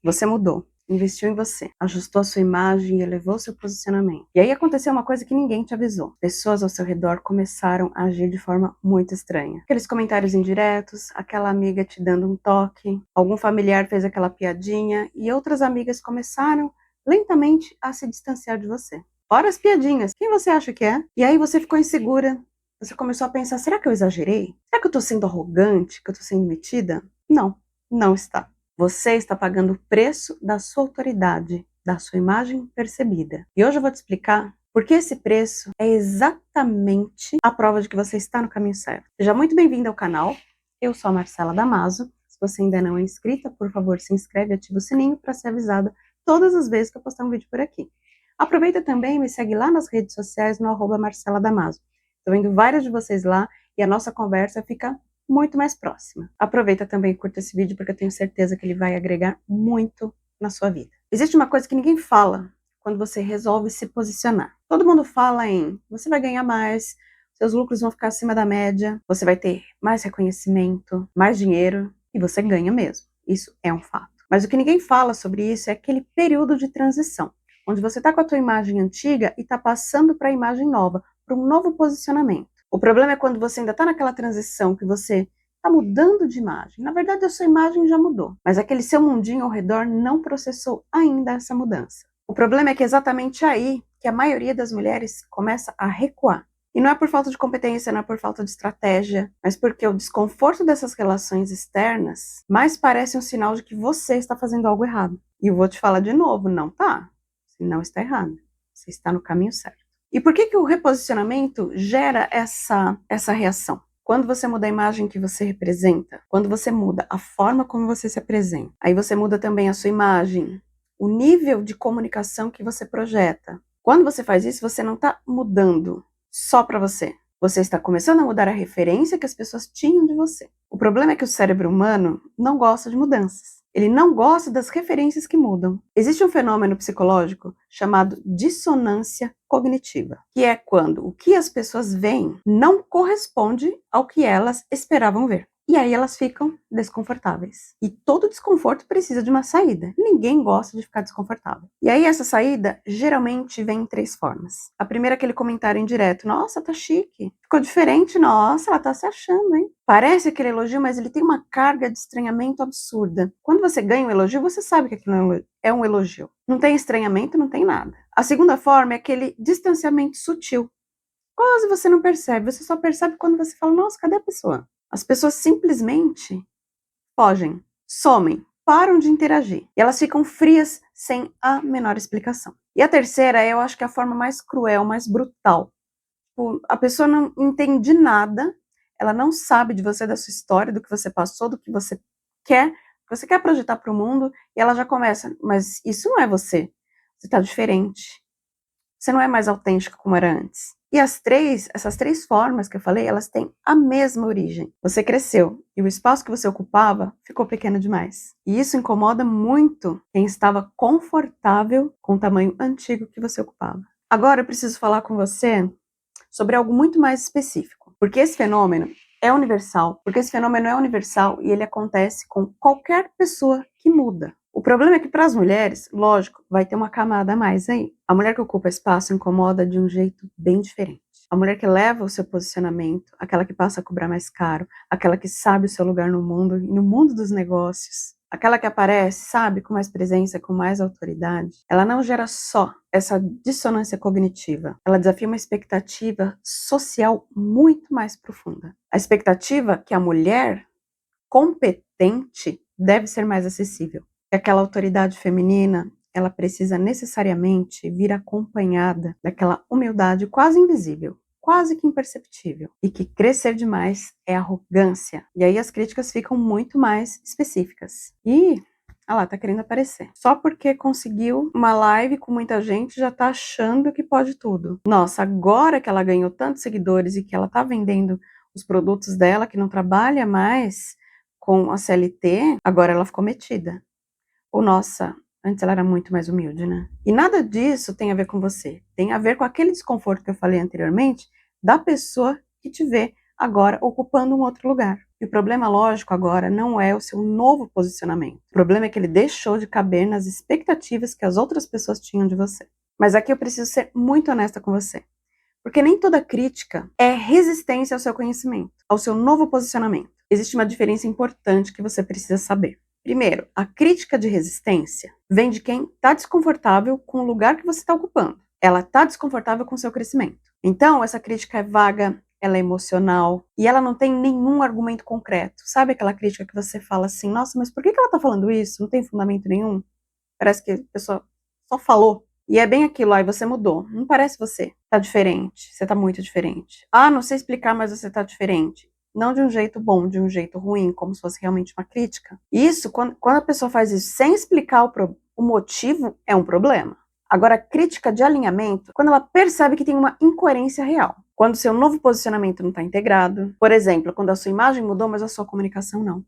Você mudou, investiu em você, ajustou a sua imagem e elevou seu posicionamento. E aí aconteceu uma coisa que ninguém te avisou. Pessoas ao seu redor começaram a agir de forma muito estranha. Aqueles comentários indiretos, aquela amiga te dando um toque, algum familiar fez aquela piadinha e outras amigas começaram lentamente a se distanciar de você. Fora as piadinhas, quem você acha que é? E aí você ficou insegura, você começou a pensar, será que eu exagerei? Será que eu tô sendo arrogante, que eu tô sendo metida? Não, não está. Você está pagando o preço da sua autoridade, da sua imagem percebida. E hoje eu vou te explicar porque esse preço é exatamente a prova de que você está no caminho certo. Seja muito bem-vindo ao canal. Eu sou a Marcela Damaso. Se você ainda não é inscrita, por favor, se inscreve e ativa o sininho para ser avisada todas as vezes que eu postar um vídeo por aqui. Aproveita também e me segue lá nas redes sociais no @Marcela Damaso. Estou vendo vários de vocês lá e a nossa conversa fica muito mais próxima. Aproveita também e curta esse vídeo porque eu tenho certeza que ele vai agregar muito na sua vida. Existe uma coisa que ninguém fala quando você resolve se posicionar. Todo mundo fala em você vai ganhar mais, seus lucros vão ficar acima da média, você vai ter mais reconhecimento, mais dinheiro e você ganha mesmo. Isso é um fato. Mas o que ninguém fala sobre isso é aquele período de transição, onde você está com a tua imagem antiga e está passando para a imagem nova, para um novo posicionamento. O problema é quando você ainda está naquela transição que você está mudando de imagem. Na verdade, a sua imagem já mudou, mas aquele seu mundinho ao redor não processou ainda essa mudança. O problema é que é exatamente aí que a maioria das mulheres começa a recuar. E não é por falta de competência, não é por falta de estratégia, mas porque o desconforto dessas relações externas mais parece um sinal de que você está fazendo algo errado. E eu vou te falar de novo, não tá. Você não está errado. Você está no caminho certo. E por que o reposicionamento gera essa reação? Quando você muda a imagem que você representa, quando você muda a forma como você se apresenta, aí você muda também a sua imagem, o nível de comunicação que você projeta. Quando você faz isso, você não está mudando só para você. Você está começando a mudar a referência que as pessoas tinham de você. O problema é que o cérebro humano não gosta de mudanças. Ele não gosta das referências que mudam. Existe um fenômeno psicológico chamado dissonância cognitiva, que é quando o que as pessoas veem não corresponde ao que elas esperavam ver. E aí elas ficam desconfortáveis. E todo desconforto precisa de uma saída. Ninguém gosta de ficar desconfortável. E aí essa saída geralmente vem em 3 formas. A primeira é aquele comentário indireto. Nossa, tá chique. Ficou diferente. Nossa, ela tá se achando, hein? Parece aquele elogio, mas ele tem uma carga de estranhamento absurda. Quando você ganha um elogio, você sabe que aquilo é um elogio. Não tem estranhamento, não tem nada. A segunda forma é aquele distanciamento sutil. Quase você não percebe. Você só percebe quando você fala, nossa, cadê a pessoa? As pessoas simplesmente fogem, somem, param de interagir. E elas ficam frias sem a menor explicação. E a terceira, eu acho que é a forma mais cruel, mais brutal. A pessoa não entende nada, ela não sabe de você, da sua história, do que você passou, do que você quer projetar para o mundo, e ela já começa, mas isso não é você. Você está diferente. Você não é mais autêntica como era antes. E essas três formas que eu falei, elas têm a mesma origem. Você cresceu e o espaço que você ocupava ficou pequeno demais. E isso incomoda muito quem estava confortável com o tamanho antigo que você ocupava. Agora eu preciso falar com você sobre algo muito mais específico, porque esse fenômeno é universal, e ele acontece com qualquer pessoa que muda. O problema é que para as mulheres, lógico, vai ter uma camada a mais aí. A mulher que ocupa espaço incomoda de um jeito bem diferente. A mulher que leva o seu posicionamento, aquela que passa a cobrar mais caro, aquela que sabe o seu lugar no mundo e no mundo dos negócios, aquela que aparece, sabe, com mais presença, com mais autoridade, ela não gera só essa dissonância cognitiva. Ela desafia uma expectativa social muito mais profunda. A expectativa que a mulher competente deve ser mais acessível. Que aquela autoridade feminina, ela precisa necessariamente vir acompanhada daquela humildade quase invisível, quase que imperceptível, e que crescer demais é arrogância. E aí as críticas ficam muito mais específicas. E, lá, tá querendo aparecer. Só porque conseguiu uma live com muita gente, já tá achando que pode tudo. Nossa, agora que ela ganhou tantos seguidores e que ela tá vendendo os produtos dela, que não trabalha mais com a CLT, agora ela ficou metida. Ou nossa, antes ela era muito mais humilde, né? E nada disso tem a ver com você. Tem a ver com aquele desconforto que eu falei anteriormente, da pessoa que te vê agora ocupando um outro lugar. E o problema, lógico, agora não é o seu novo posicionamento. O problema é que ele deixou de caber nas expectativas que as outras pessoas tinham de você. Mas aqui eu preciso ser muito honesta com você. Porque nem toda crítica é resistência ao seu conhecimento, ao seu novo posicionamento. Existe uma diferença importante que você precisa saber. Primeiro, a crítica de resistência vem de quem está desconfortável com o lugar que você está ocupando. Ela está desconfortável com o seu crescimento. Então, essa crítica é vaga, ela é emocional e ela não tem nenhum argumento concreto. Sabe aquela crítica que você fala assim, nossa, mas por que ela está falando isso? Não tem fundamento nenhum? Parece que a pessoa só falou. E é bem aquilo, aí você mudou. Não parece você. Tá diferente. Você tá muito diferente. Ah, não sei explicar, mas você tá diferente. Não de um jeito bom, de um jeito ruim, como se fosse realmente uma crítica. Isso, quando a pessoa faz isso sem explicar o motivo, é um problema. Agora, crítica de alinhamento, quando ela percebe que tem uma incoerência real. Quando o seu novo posicionamento não está integrado. Por exemplo, quando a sua imagem mudou, mas a sua comunicação não.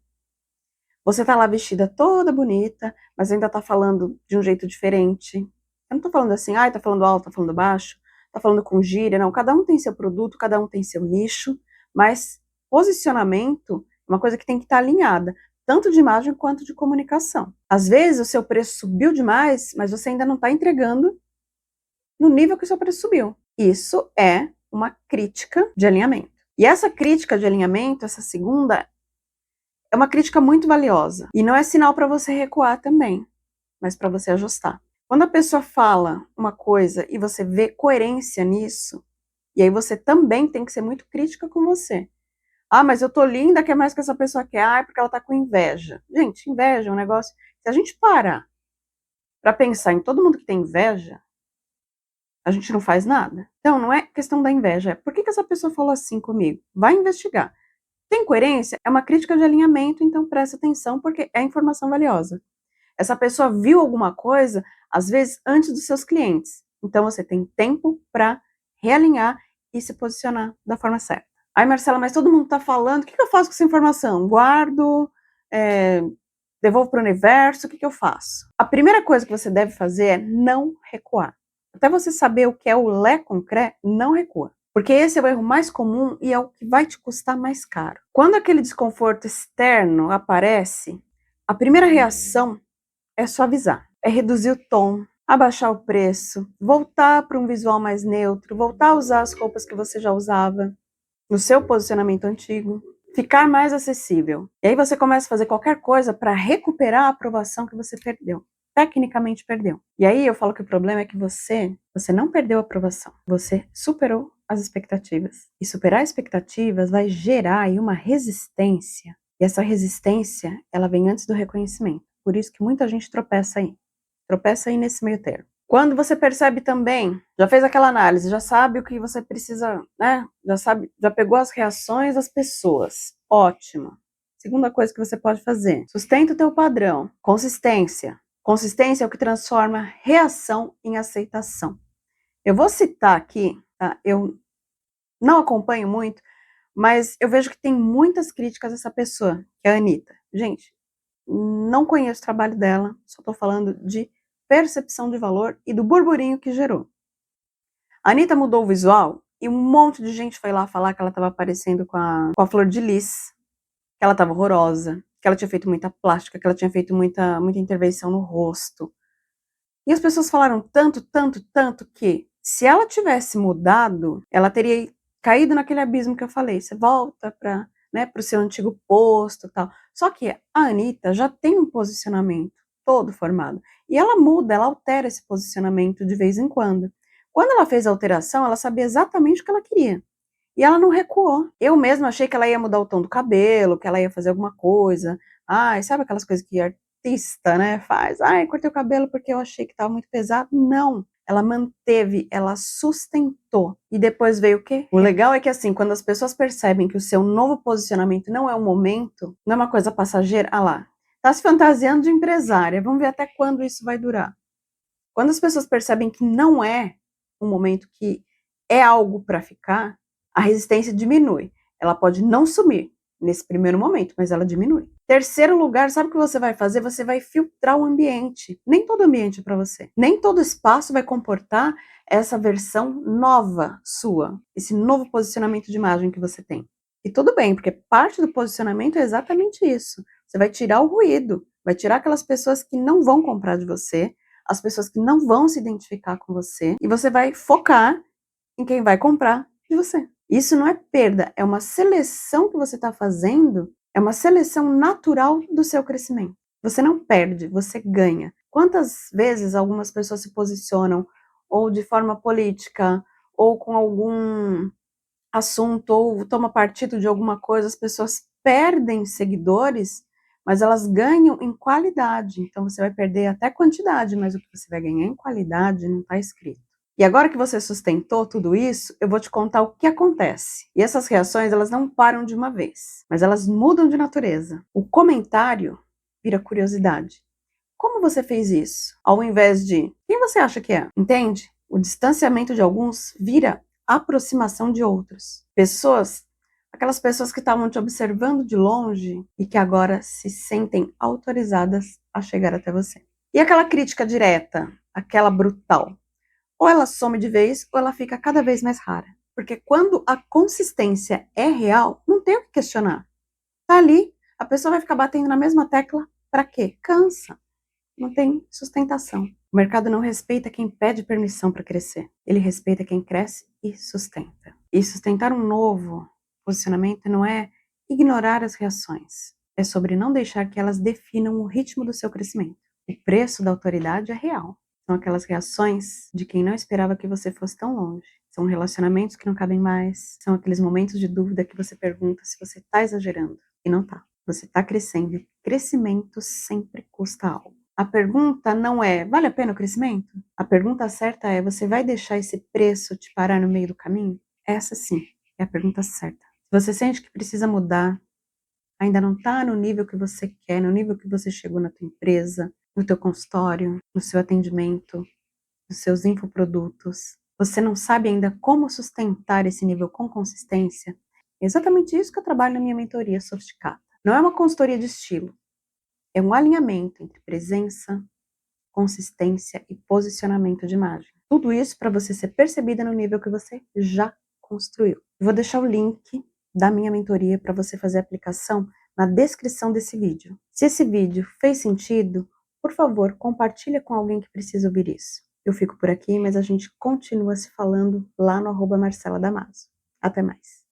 Você tá lá vestida toda bonita, mas ainda tá falando de um jeito diferente. Eu não tô falando assim, ai, tá falando alto, tá falando baixo, tá falando com gíria, não. Cada um tem seu produto, cada um tem seu nicho, mas posicionamento é uma coisa que tem que estar alinhada, tanto de imagem quanto de comunicação. Às vezes o seu preço subiu demais, mas você ainda não tá entregando no nível que o seu preço subiu. Isso é uma crítica de alinhamento. E essa crítica de alinhamento, essa segunda, é uma crítica muito valiosa. E não é sinal para você recuar também, mas para você ajustar. Quando a pessoa fala uma coisa e você vê coerência nisso, e aí você também tem que ser muito crítica com você. Ah, mas eu tô linda, quer mais que essa pessoa quer? Ah, é porque ela tá com inveja. Gente, inveja é um negócio... Se a gente parar para pensar em todo mundo que tem inveja, a gente não faz nada. Então, não é questão da inveja, é por que essa pessoa falou assim comigo? Vai investigar. Tem coerência? É uma crítica de alinhamento, então presta atenção, porque é informação valiosa. Essa pessoa viu alguma coisa, às vezes, antes dos seus clientes. Então, você tem tempo para realinhar e se posicionar da forma certa. Ai, Marcela, mas todo mundo está falando, o que eu faço com essa informação? Guardo, devolvo para o universo, o que eu faço? A primeira coisa que você deve fazer é não recuar. Até você saber o que é o lé concreto, não recua. Porque esse é o erro mais comum e é o que vai te custar mais caro. Quando aquele desconforto externo aparece, a primeira reação é suavizar, é reduzir o tom, abaixar o preço, voltar para um visual mais neutro, voltar a usar as roupas que você já usava no seu posicionamento antigo, ficar mais acessível. E aí você começa a fazer qualquer coisa para recuperar a aprovação que você perdeu. Tecnicamente perdeu. E aí eu falo que o problema é que você não perdeu a aprovação, você superou as expectativas. E superar expectativas vai gerar aí uma resistência. E essa resistência, ela vem antes do reconhecimento. Por isso que muita gente tropeça aí. Tropeça aí nesse meio termo. Quando você percebe também, já fez aquela análise, já sabe o que você precisa, né? Já sabe, já pegou as reações das pessoas. Ótimo. Segunda coisa que você pode fazer, sustenta o teu padrão. Consistência. Consistência é o que transforma reação em aceitação. Eu vou citar aqui, tá? Eu não acompanho muito, mas eu vejo que tem muitas críticas a essa pessoa, que é a Anitta. Gente, não conheço o trabalho dela, só tô falando de percepção de valor e do burburinho que gerou. A Anitta mudou o visual e um monte de gente foi lá falar que ela estava aparecendo com a Flor de Lis, que ela estava horrorosa, que ela tinha feito muita plástica, que ela tinha feito muita intervenção no rosto. E as pessoas falaram tanto que se ela tivesse mudado, ela teria caído naquele abismo que eu falei. Você volta para, né, o seu antigo posto e tal. Só que a Anitta já tem um posicionamento todo formado. E ela muda, ela altera esse posicionamento de vez em quando. Quando ela fez a alteração, ela sabia exatamente o que ela queria. E ela não recuou. Eu mesma achei que ela ia mudar o tom do cabelo, que ela ia fazer alguma coisa. Ai, sabe aquelas coisas que artista, né, faz? Ai, cortei o cabelo porque eu achei que estava muito pesado. Não. Ela manteve, ela sustentou. E depois veio o quê? O legal é que assim, quando as pessoas percebem que o seu novo posicionamento não é um momento, não é uma coisa passageira, ah lá, tá se fantasiando de empresária, vamos ver até quando isso vai durar. Quando as pessoas percebem que não é um momento, que é algo para ficar, a resistência diminui. Ela pode não sumir nesse primeiro momento, mas ela diminui. Terceiro lugar, sabe o que você vai fazer? Você vai filtrar o ambiente. Nem todo ambiente é para você. Nem todo espaço vai comportar essa versão nova sua, esse novo posicionamento de imagem que você tem. E tudo bem, porque parte do posicionamento é exatamente isso. Você vai tirar o ruído, vai tirar aquelas pessoas que não vão comprar de você, as pessoas que não vão se identificar com você, e você vai focar em quem vai comprar de você. Isso não é perda, é uma seleção que você está fazendo, é uma seleção natural do seu crescimento. Você não perde, você ganha. Quantas vezes algumas pessoas se posicionam ou de forma política, ou com algum assunto, ou toma partido de alguma coisa, as pessoas perdem seguidores, mas elas ganham em qualidade. Então você vai perder até quantidade, mas o que você vai ganhar em qualidade não está escrito. E agora que você sustentou tudo isso, eu vou te contar o que acontece. E essas reações, elas não param de uma vez, mas elas mudam de natureza. O comentário vira curiosidade. Como você fez isso? Ao invés de quem você acha que é? Entende? O distanciamento de alguns vira aproximação de outros. Pessoas, aquelas pessoas que estavam te observando de longe e que agora se sentem autorizadas a chegar até você. E aquela crítica direta, aquela brutal, ou ela some de vez ou ela fica cada vez mais rara. Porque quando a consistência é real, não tem o que questionar. Tá ali, a pessoa vai ficar batendo na mesma tecla para quê? Cansa. Não tem sustentação. O mercado não respeita quem pede permissão para crescer. Ele respeita quem cresce e sustenta. E sustentar um novo posicionamento não é ignorar as reações. É sobre não deixar que elas definam o ritmo do seu crescimento. O preço da autoridade é real. São aquelas reações de quem não esperava que você fosse tão longe. São relacionamentos que não cabem mais. São aqueles momentos de dúvida que você pergunta se você está exagerando. E não está. Você está crescendo. E crescimento sempre custa algo. A pergunta não é, vale a pena o crescimento? A pergunta certa é, você vai deixar esse preço te parar no meio do caminho? Essa sim é a pergunta certa. Se você sente que precisa mudar, ainda não está no nível que você quer, no nível que você chegou na tua empresa, no teu consultório, no seu atendimento, nos seus infoprodutos, você não sabe ainda como sustentar esse nível com consistência, é exatamente isso que eu trabalho na minha mentoria Sofisticata. Não é uma consultoria de estilo, é um alinhamento entre presença, consistência e posicionamento de imagem. Tudo isso para você ser percebida no nível que você já construiu. Eu vou deixar o link da minha mentoria para você fazer a aplicação na descrição desse vídeo. Se esse vídeo fez sentido, por favor, compartilha com alguém que precisa ouvir isso. Eu fico por aqui, mas a gente continua se falando lá no @Marcela Damaso. Até mais.